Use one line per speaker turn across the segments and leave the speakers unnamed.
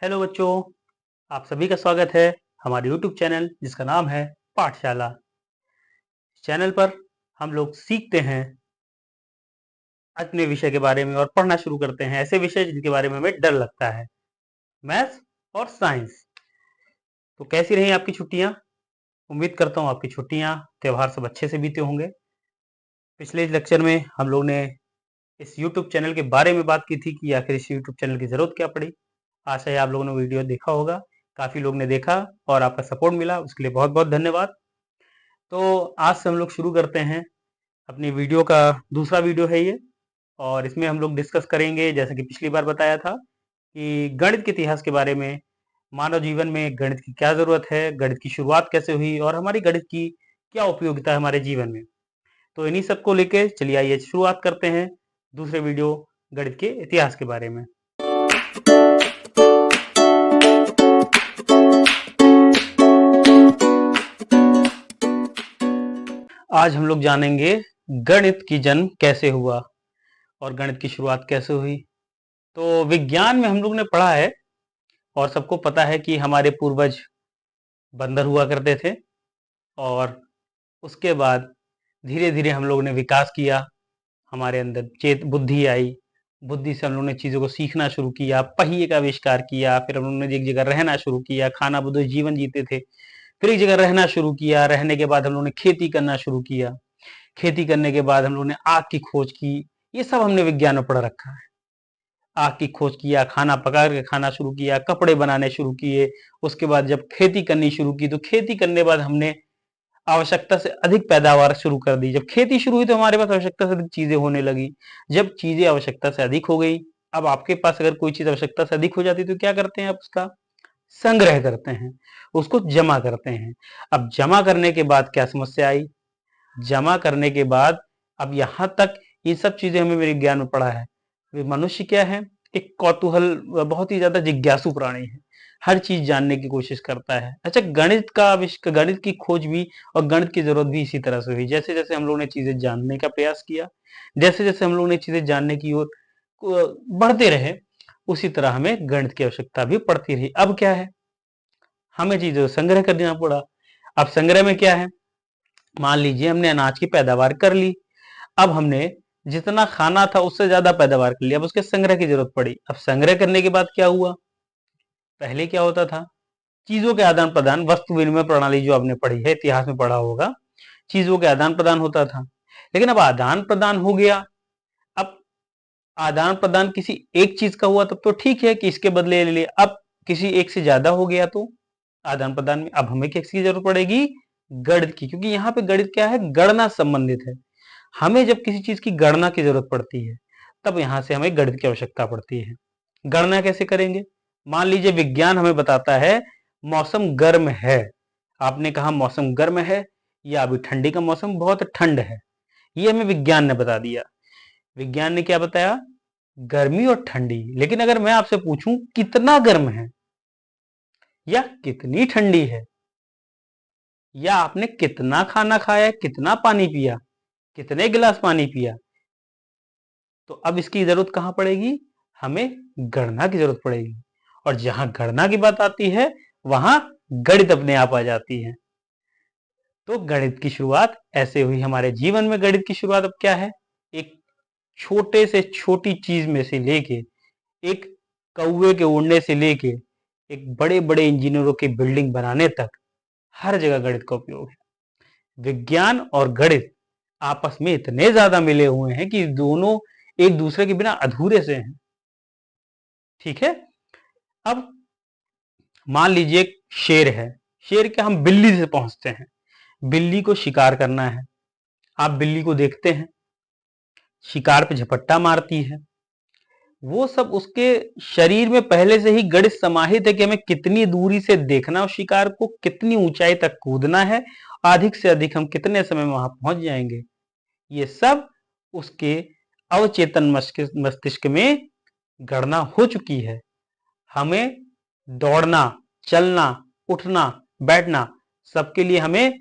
Hello बच्चों, आप सभी का स्वागत है हमारे YouTube चैनल जिसका नाम है पाठशाला। इस चैनल पर हम लोग सीखते हैं अपने विषय के बारे में और पढ़ना शुरू करते हैं ऐसे विषय जिनके बारे में हमें डर लगता है, मैथ्स और साइंस। तो कैसी रही आपकी छुट्टियां? उम्मीद करता हूँ आपकी छुट्टियां, त्योहार सब अच्छे से बीते होंगे। पिछले लेक्चर में हम लोग ने इस YouTube चैनल के बारे में बात की थी कि आखिर इस YouTube चैनल की जरूरत क्या पड़ी। आशा है आप लोगों ने वीडियो देखा होगा, काफी लोग ने देखा और आपका सपोर्ट मिला, उसके लिए बहुत बहुत धन्यवाद। तो आज से हम लोग शुरू करते हैं अपनी वीडियो का दूसरा वीडियो है ये, और इसमें हम लोग डिस्कस करेंगे, जैसा कि पिछली बार बताया था, कि गणित के इतिहास के बारे में, मानव जीवन में गणित की क्या जरूरत है, गणित की शुरुआत कैसे हुई और हमारी गणित की क्या उपयोगिता है हमारे जीवन में। तो इन्हीं सबको लेके चलिए आइए शुरुआत करते हैं दूसरे वीडियो गणित के इतिहास के बारे में। आज हम लोग जानेंगे गणित की जन्म कैसे हुआ और गणित की शुरुआत कैसे हुई। तो विज्ञान में हम लोग ने पढ़ा है और सबको पता है कि हमारे पूर्वज बंदर हुआ करते थे, और उसके बाद धीरे धीरे हम लोगों ने विकास किया, हमारे अंदर चेत बुद्धि आई। बुद्धि से हम लोगों ने चीज़ों को सीखना शुरू किया, पहिए का आविष्कार किया, फिर हम लोगों ने एक जगह रहना शुरू किया, खाना बदोश जीवन जीते थे, फिर एक जगह रहना शुरू किया, रहने के बाद हम लोगों ने खेती करना शुरू किया, खेती करने के बाद हम लोगों ने आग की खोज की। ये सब हमने विज्ञान में पढ़ रखा है। आग की खोज किया, खाना पका के खाना शुरू किया, कपड़े बनाने शुरू किए, उसके बाद जब खेती करनी शुरू की तो खेती करने के बाद हमने आवश्यकता से अधिक पैदावार शुरू कर दी। जब खेती शुरू हुई तो हमारे पास आवश्यकता से अधिक चीजें होने लगी। जब चीजें आवश्यकता से अधिक हो गई, अब आपके पास अगर कोई चीज आवश्यकता से अधिक हो जाती तो क्या करते हैं आप उसका संग्रह करते हैं, उसको जमा करते हैं। अब जमा करने के बाद क्या समस्या आई? जमा करने के बाद अब यहां तक ये सब चीजें हमें मेरे ज्ञान में पढ़ा है। मनुष्य क्या है? एक कौतूहल, बहुत ही ज्यादा जिज्ञासु प्राणी है, हर चीज जानने की कोशिश करता है। अच्छा, गणित का आविष्कार, गणित की खोज भी और गणित की जरूरत भी इसी तरह से हुई। जैसे जैसे हम लोगों ने चीजें जानने का प्रयास किया, जैसे जैसे हम लोगों ने चीजें जानने की ओर बढ़ते रहे, उसी तरह हमें गणित की आवश्यकता भी पड़ती रही। अब क्या है? हमें चीजों को संग्रह करना पड़ा। अब संग्रह में क्या है? मान लीजिए हमने अनाज की पैदावार कर ली, अब हमने जितना खाना था उससे ज्यादा पैदावार कर लिया, अब उसके संग्रह की जरूरत पड़ी। अब संग्रह करने के बाद क्या हुआ? पहले क्या होता था? चीजों के आदान प्रदान, वस्तु विनिमय प्रणाली जो आपने पढ़ी है, इतिहास में पढ़ा होगा, चीजों के आदान प्रदान होता था। लेकिन अब आदान प्रदान हो गया। अब आदान प्रदान किसी एक चीज का हुआ तब तो ठीक है कि इसके बदले ले लिया। अब किसी एक से ज्यादा हो गया तो आदान प्रदान में अब हमें किसकी जरूरत पड़ेगी? गणित की, क्योंकि यहाँ पे गणित क्या है? गणना संबंधित है। हमें जब किसी चीज की गणना की जरूरत पड़ती है तब यहां से हमें गणित की आवश्यकता पड़ती है। गणना कैसे करेंगे? मान लीजिए विज्ञान हमें बताता है मौसम गर्म है। आपने कहा मौसम गर्म है, या अभी ठंडी का मौसम, बहुत ठंड है, ये हमें विज्ञान ने बता दिया। विज्ञान ने क्या बताया? गर्मी और ठंडी। लेकिन अगर मैं आपसे पूछूं कितना गर्म है या कितनी ठंडी है, या आपने कितना खाना खाया, कितना पानी पिया, कितने गिलास पानी पिया, तो अब इसकी जरूरत कहां पड़ेगी? हमें गणना की जरूरत पड़ेगी। और जहां गणना की बात आती है वहां गणित अपने आप आ जाती है। तो गणित की शुरुआत ऐसे हुई हमारे जीवन में। गणित की शुरुआत अब क्या है? एक छोटे से छोटी चीज में से लेके, एक कौवे के उड़ने से लेके एक बड़े बड़े इंजीनियरों की बिल्डिंग बनाने तक हर जगह गणित का उपयोग है। विज्ञान और गणित आपस में इतने ज्यादा मिले हुए हैं कि दोनों एक दूसरे के बिना अधूरे से हैं। ठीक है। अब मान लीजिए एक शेर है। शेर क्या, हम बिल्ली से पहुंचते हैं, बिल्ली को शिकार करना है। आप बिल्ली को देखते हैं, शिकार पे झपट्टा मारती है। वो सब उसके शरीर में पहले से ही गणित समाहित है कि हमें कितनी दूरी से देखना उस शिकार को, कितनी ऊंचाई तक कूदना है, अधिक से अधिक हम कितने समय में वहां पहुंच जाएंगे। ये सब उसके अवचेतन मस्तिष्क में गणना हो चुकी है। हमें दौड़ना, चलना, उठना, बैठना, सबके लिए हमें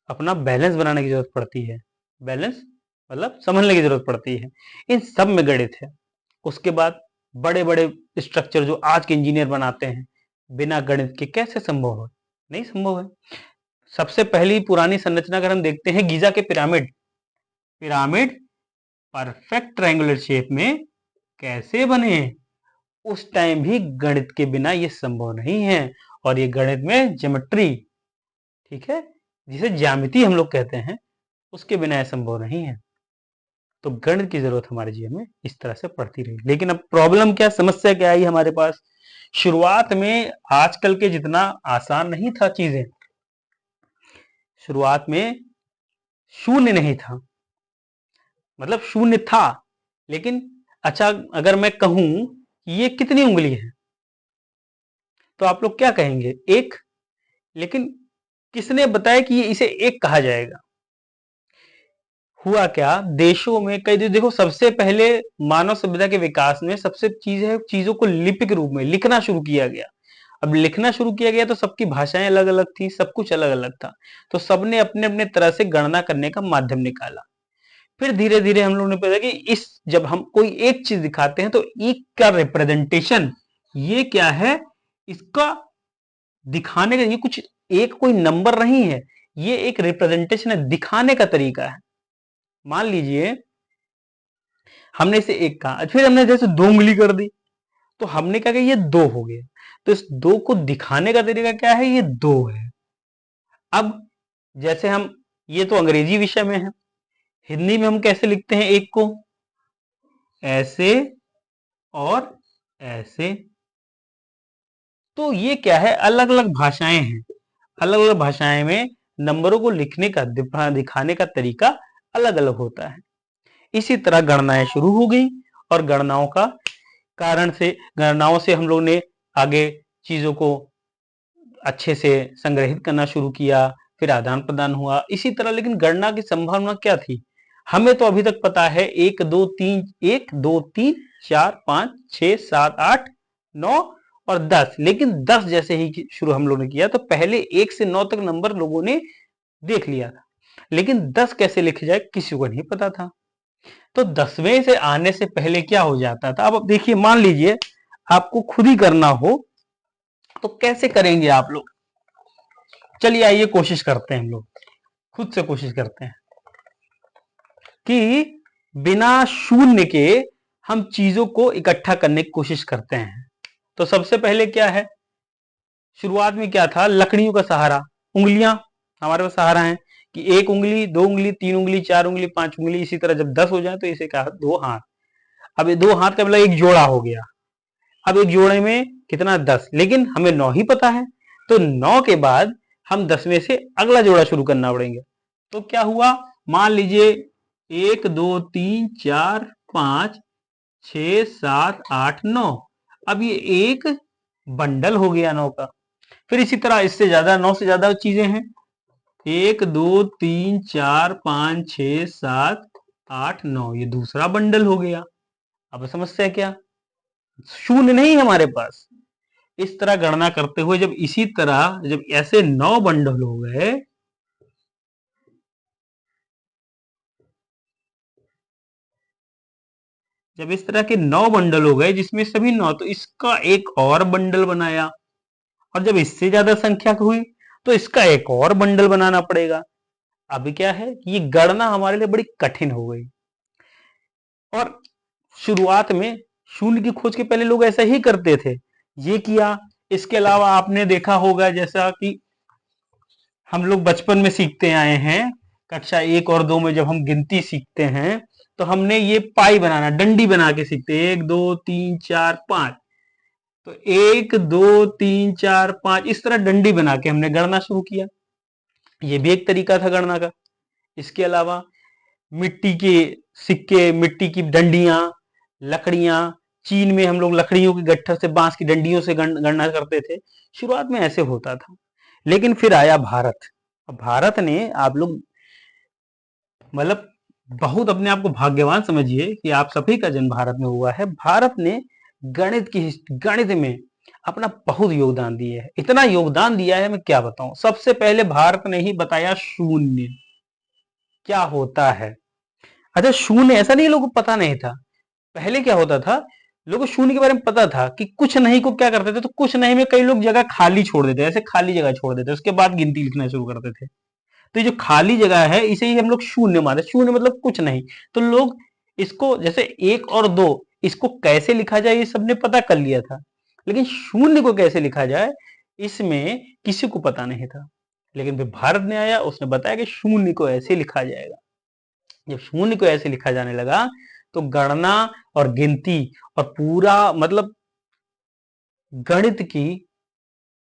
अपना बैलेंस बनाने की जरूरत पड़ती है। बैलेंस मतलब समझने की जरूरत पड़ती है। इन सब में गणित है। उसके बाद बड़े बड़े स्ट्रक्चर जो आज के इंजीनियर बनाते हैं, बिना गणित के कैसे संभव है? नहीं संभव है। सबसे पहली पुरानी संरचना अगर हम देखते हैं गीजा के pyramid, pyramid perfect triangular shape में कैसे बने? उस टाइम भी गणित के बिना ये संभव नहीं है। और ये गणित में ज्योमेट्री, ठीक है, जिसे ज्यामिति हम लोग कहते हैं, उसके बिना यह संभव नहीं है। तो गणित की जरूरत हमारे जीवन में इस तरह से पड़ती रही। लेकिन अब प्रॉब्लम क्या, समस्या क्या आई हमारे पास? शुरुआत में आजकल के जितना आसान नहीं था चीजें। शुरुआत में शून्य नहीं था, मतलब शून्य था, लेकिन अच्छा अगर मैं कहूं कि ये कितनी उंगली है तो आप लोग क्या कहेंगे? एक। लेकिन किसने बताया कि ये इसे एक कहा जाएगा? हुआ क्या, देशों में कई देखो, सबसे पहले मानव सभ्यता के विकास में सबसे चीज है, चीजों को लिपि के रूप में लिखना शुरू किया गया। अब लिखना शुरू किया गया तो सबकी भाषाएं अलग अलग थी, सब कुछ अलग अलग था, तो सबने अपने अपने तरह से गणना करने का माध्यम निकाला। फिर धीरे धीरे हम लोगों ने पता कि इस जब हम कोई एक चीज दिखाते हैं तो एक का रिप्रेजेंटेशन, ये क्या है, इसका दिखाने का, ये कुछ एक कोई नंबर नहीं है, ये एक रिप्रेजेंटेशन है, दिखाने का तरीका है। मान लीजिए हमने इसे एक कहा, फिर हमने जैसे दो उंगली कर दी, तो हमने कहा कि ये दो हो गया, तो इस दो को दिखाने का तरीका क्या है, ये दो है। अब जैसे हम, ये तो अंग्रेजी विषय में है, हिंदी में हम कैसे लिखते हैं एक को? ऐसे और ऐसे। तो ये क्या है, अलग अलग भाषाएं हैं, अलग अलग भाषाएं में नंबरों को लिखने का, दिखाने का तरीका अलग अलग होता है। इसी तरह गणनाएं शुरू हो गई, और गणनाओं का कारण से, गणनाओं से हम लोग ने आगे चीजों को अच्छे से संग्रहित करना शुरू किया, फिर आदान प्रदान हुआ इसी तरह। लेकिन गणना की संभावना क्या थी? हमें तो अभी तक पता है 1 2 3, 1 2 3 4 5 6 7 8 9 और 10, लेकिन 10 जैसे ही शुरू हम लोगों ने किया तो पहले 1 से 9 तक नंबर लोगों ने देख लिया था, लेकिन 10 कैसे लिखे जाए किसी को नहीं पता था। तो 10वें से आने से पहले क्या हो जाता था? अब देखिए, मान लीजिए आपको खुद ही करना हो तो कैसे करेंगे आप लोग? चलिए आइए कोशिश करते हैं, हम लोग खुद से कोशिश करते हैं कि बिना शून्य के हम चीजों को इकट्ठा करने की कोशिश करते हैं। तो सबसे पहले क्या है, शुरुआत में क्या था, लकड़ियों का सहारा, उंगलियां हमारे पास सहारा है कि एक उंगली, दो उंगली, तीन उंगली, चार उंगली, पांच उंगली, इसी तरह जब 10 हो जाए तो इसे कहा दो हाथ। अब ये दो हाथ का मतलब एक जोड़ा हो गया। अब एक जोड़े में कितना, 10, लेकिन हमें 9 ही पता है, तो 9 के बाद हम 10 में से अगला जोड़ा शुरू करना पड़ेंगे। तो क्या हुआ, मान लीजिए 1 2 3 4 5 6 7 8 9, अब ये एक बंडल हो गया 9 का। फिर इसी तरह इससे ज्यादा, 9 से ज्यादा चीजें हैं, 1 2 3 4 5 6 7 8 9, ये दूसरा बंडल हो गया। अब समस्या क्या, शून्य नहीं है हमारे पास। इस तरह गणना करते हुए जब इसी तरह जब ऐसे 9 बंडल हो गए, जब इस तरह के 9 बंडल हो गए जिसमें सभी 9, तो इसका एक और बंडल बनाया, और जब इससे ज्यादा संख्या हुई तो इसका एक और बंडल बनाना पड़ेगा। अब क्या है कि ये गणना हमारे लिए बड़ी कठिन हो गई। और शुरुआत में शून्य की खोज के पहले लोग ऐसा ही करते थे, ये किया। इसके अलावा आपने देखा होगा जैसा कि हम लोग बचपन में सीखते आए हैं, कक्षा 1 और 2 में जब हम गिनती सीखते हैं तो हमने ये पाई बनाना, डंडी बना के सीखते हैं, 1 2 3 4 5, तो 1 2 3 4 5 इस तरह डंडी बना के हमने गणना शुरू किया। ये भी एक तरीका था गणना का। इसके अलावा मिट्टी के सिक्के, मिट्टी की डंडियां, लकड़ियां, चीन में हम लोग लकड़ियों के गट्ठर से, बांस की डंडियों से गणना करते थे। शुरुआत में ऐसे होता था, लेकिन फिर आया भारत। भारत ने, आप लोग मतलब बहुत अपने आप को भाग्यवान समझिए कि आप सभी का जन्म भारत में हुआ है। भारत ने गणित में अपना बहुत योगदान दिया है, इतना योगदान दिया है मैं क्या बताऊं। सबसे पहले भारत ने ही बताया शून्य क्या होता है। अच्छा, शून्य ऐसा नहीं लोगों को पता नहीं था। पहले क्या होता था, लोगों को शून्य के बारे में पता था कि कुछ नहीं को क्या करते थे, तो कुछ नहीं में कई लोग जगह खाली छोड़ देते, ऐसे खाली जगह छोड़ देते, उसके बाद गिनती लिखना शुरू करते थे। तो ये जो खाली जगह है इसे ही हम लोग शून्य मानते, शून्य मतलब कुछ नहीं। तो लोग इसको जैसे 1 और 2 इसको कैसे लिखा जाए ये सबने पता कर लिया था, लेकिन शून्य को कैसे लिखा जाए इसमें किसी को पता नहीं था। लेकिन फिर भारत ने आया, उसने बताया कि शून्य को ऐसे लिखा जाएगा। जब शून्य को ऐसे लिखा जाने लगा तो गणना और गिनती और पूरा मतलब गणित की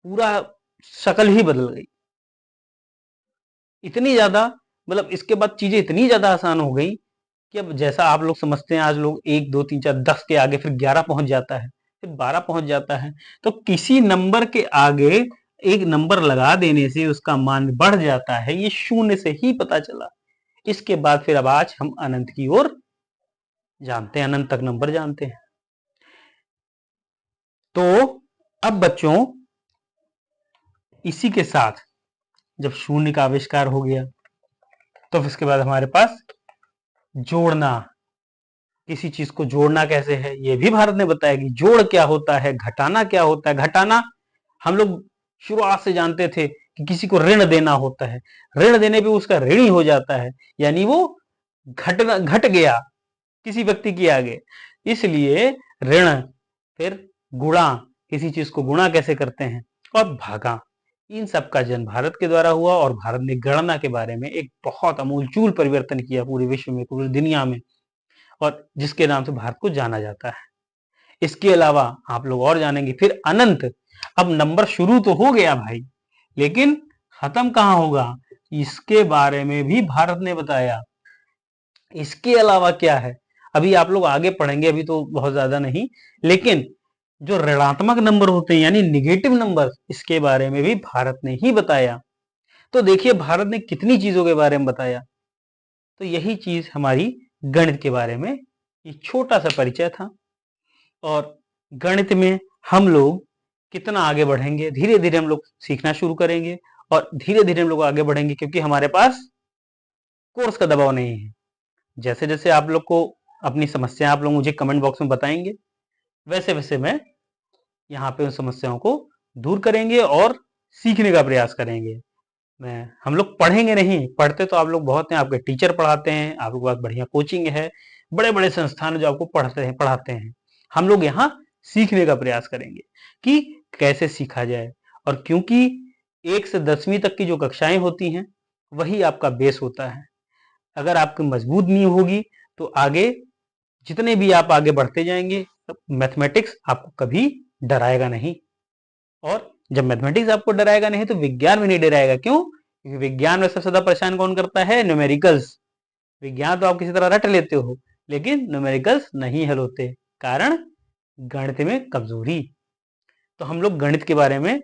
पूरा शक्ल ही बदल गई। इतनी ज्यादा मतलब इसके बाद चीजें इतनी ज्यादा आसान हो गई कि अब जैसा आप लोग समझते हैं, आज लोग 1 2 3 4 10 के आगे फिर 11 पहुंच जाता है, फिर 12 पहुंच जाता है। तो किसी नंबर के आगे एक नंबर लगा देने से उसका मान बढ़ जाता है, ये शून्य से ही पता चला। इसके बाद फिर अब आज हम अनंत की ओर जानते हैं, अनंत तक नंबर जानते हैं। तो अब बच्चों इसी के साथ जब शून्य का आविष्कार हो गया तो फिर इसके बाद हमारे पास जोड़ना, किसी चीज को जोड़ना कैसे है ये भी भारत ने बताया कि जोड़ क्या होता है, घटाना क्या होता है। घटाना हम लोग शुरुआत से जानते थे कि किसी को ऋण देना होता है, ऋण देने पे उसका ऋणी हो जाता है, यानी वो घट गया किसी व्यक्ति के आगे, इसलिए ऋण। फिर गुणा, किसी चीज को गुणा कैसे करते हैं, और भागा। इन सब का जन्म भारत के द्वारा हुआ और भारत ने गणना के बारे में एक बहुत अमूलचूल परिवर्तन किया पूरे विश्व में, पूरी दुनिया में, और जिसके नाम से भारत को जाना जाता है। इसके अलावा आप लोग और जानेंगे फिर अनंत। अब नंबर शुरू तो हो गया भाई, लेकिन खत्म कहां होगा इसके बारे में भी भारत ने बताया। इसके अलावा क्या है अभी आप लोग आगे पढ़ेंगे, अभी तो बहुत ज्यादा नहीं, लेकिन जो ऋणात्मक नंबर होते हैं यानी निगेटिव नंबर, इसके बारे में भी भारत ने ही बताया। तो देखिए भारत ने कितनी चीजों के बारे में बताया। तो यही चीज हमारी गणित के बारे में एक छोटा सा परिचय था। और गणित में हम लोग कितना आगे बढ़ेंगे, धीरे धीरे हम लोग सीखना शुरू करेंगे और धीरे धीरे हम लोग आगे बढ़ेंगे, क्योंकि हमारे पास कोर्स का दबाव नहीं है। जैसे जैसे आप लोग को अपनी समस्या आप लोग मुझे कमेंट बॉक्स में बताएंगे, वैसे वैसे मैं यहाँ पे उन समस्याओं को दूर करेंगे और सीखने का प्रयास करेंगे। मैं हम लोग पढ़ेंगे नहीं, पढ़ते तो आप लोग बहुत हैं, आपके टीचर पढ़ाते हैं, आपके पास बढ़िया कोचिंग है, बड़े बड़े संस्थान जो आपको पढ़ाते हैं। हम लोग यहाँ सीखने का प्रयास करेंगे कि कैसे सीखा जाए। और क्योंकि 1 से 10वीं तक की जो कक्षाएं होती हैं वही आपका बेस होता है। अगर आपकी मजबूत नींव होगी तो आगे जितने भी आप आगे बढ़ते जाएंगे, मैथमेटिक्स आपको कभी डराएगा नहीं। और जब मैथमेटिक्स आपको डराएगा नहीं तो विज्ञान भी नहीं डराएगा। क्यों? क्योंकि विज्ञान में सबसे ज्यादा परेशान कौन करता है? न्यूमेरिकल्स। विज्ञान तो आप किसी तरह रट लेते हो, लेकिन न्यूमेरिकल्स नहीं हल होते, कारण गणित में कमजोरी। तो हम लोग गणित के बारे में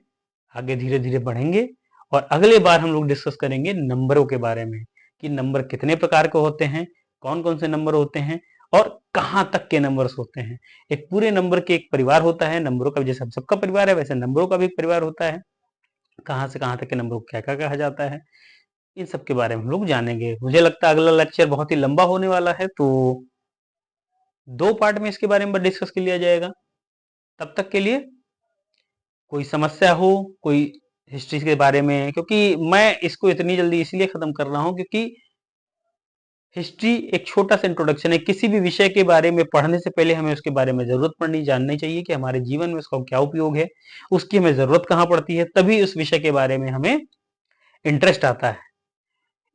आगे धीरे धीरे बढ़ेंगे और अगले बार हम लोग डिस्कस करेंगे नंबरों के बारे में, कि नंबर कितने प्रकार के होते हैं, कौन कौन से नंबर होते हैं और कहां तक के नंबर्स होते हैं। एक पूरे नंबर के एक परिवार होता है, नंबरों का जैसे हम सबका परिवार है वैसे नंबरों का भी एक परिवार होता है। कहां से कहां तक के नंबरों को क्या क्या कहा जाता है, इन सब के बारे में हम लोग जानेंगे। मुझे लगता है अगला लेक्चर बहुत ही लंबा होने वाला है, तो 2 पार्ट में इसके बारे में डिस्कस कर लिया जाएगा। तब तक के लिए कोई समस्या हो, कोई हिस्ट्री के बारे में, क्योंकि मैं इसको इतनी जल्दी इसलिए खत्म कर रहा हूं क्योंकि हिस्ट्री एक छोटा सा इंट्रोडक्शन है। किसी भी विषय के बारे में पढ़ने से पहले हमें उसके बारे में जरूरत पड़नी जाननी चाहिए कि हमारे जीवन में उसका क्या उपयोग है, उसकी हमें जरूरत कहाँ पड़ती है, तभी उस विषय के बारे में हमें इंटरेस्ट आता है।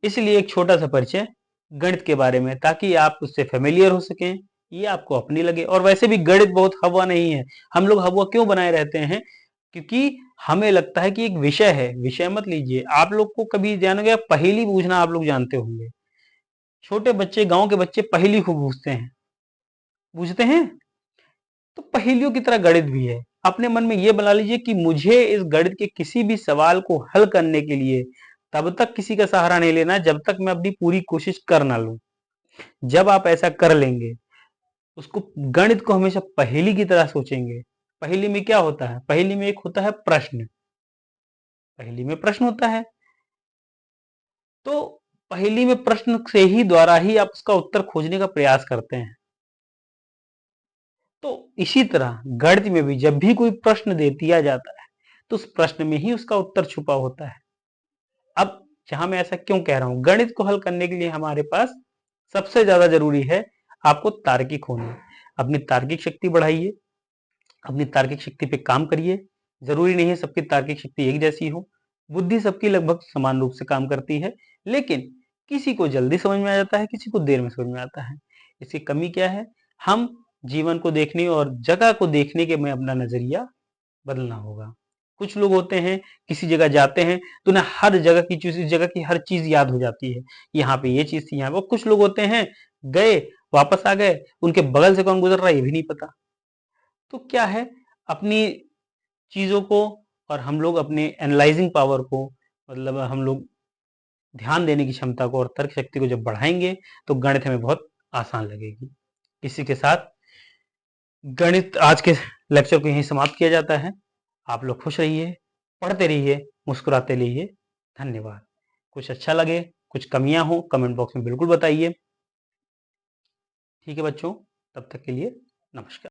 इसलिए एक छोटा सा परिचय गणित के बारे में, ताकि आप उससे फेमिलियर हो सकें, ये आपको अपनी लगे। और वैसे भी गणित बहुत हवा नहीं है। हम लोग हवा क्यों बनाए रहते हैं? क्योंकि हमें लगता है कि एक विषय है। विषय मत लीजिए। आप लोग को कभी जानोगे पहेली बूझना आप लोग जानते होंगे, छोटे बच्चे, गांव के बच्चे पहेली खूब बूझते हैं, बूझते हैं। तो पहेलियों की तरह गणित भी है। अपने मन में ये बना लीजिए कि मुझे इस गणित के किसी भी सवाल को हल करने के लिए तब तक किसी का सहारा नहीं लेना जब तक मैं अपनी पूरी कोशिश कर ना लूं। जब आप ऐसा कर लेंगे, उसको गणित को हमेशा पहेली की तरह सोचेंगे। पहेली में क्या होता है? पहेली में एक होता है प्रश्न, पहेली में प्रश्न होता है। तो पहेली में प्रश्न से ही द्वारा ही आप उसका उत्तर खोजने का प्रयास करते हैं। तो इसी तरह गणित में भी जब भी कोई प्रश्न दे दिया जाता है तो उस प्रश्न में ही उसका उत्तर छुपा होता है। अब जहां मैं ऐसा क्यों कह रहा हूं, गणित को हल करने के लिए हमारे पास सबसे ज्यादा जरूरी है आपको तार्किक होना। अपनी तार्किक शक्ति बढ़ाइए, अपनी तार्किक शक्ति पे काम करिए। जरूरी नहीं है सबकी तार्किक शक्ति एक जैसी हो, बुद्धि सबकी लगभग समान रूप से काम करती है, लेकिन किसी को जल्दी समझ में आ जाता है, किसी को देर में समझ में आता है। इसकी कमी क्या है? हम जीवन को देखने और जगह को देखने के में अपना नजरिया बदलना होगा। कुछ लोग होते हैं किसी जगह जाते हैं तो उन्हें हर जगह की चीज, इस जगह की हर चीज याद हो जाती है, यहाँ पे ये चीज थी, यहाँ पे। और कुछ लोग होते हैं गए वापस आ गए, उनके बगल से कौन गुजर रहा है ये भी नहीं पता। तो क्या है, अपनी चीजों को और हम लोग अपने एनालाइजिंग पावर को, मतलब हम लोग ध्यान देने की क्षमता को और तर्क शक्ति को जब बढ़ाएंगे तो गणित हमें बहुत आसान लगेगी। इसी के साथ गणित आज के लेक्चर को यहीं समाप्त किया जाता है। आप लोग खुश रहिए, पढ़ते रहिए, मुस्कुराते रहिए। धन्यवाद। कुछ अच्छा लगे, कुछ कमियां हो, कमेंट बॉक्स में बिल्कुल बताइए। ठीक है बच्चों, तब तक के लिए नमस्कार।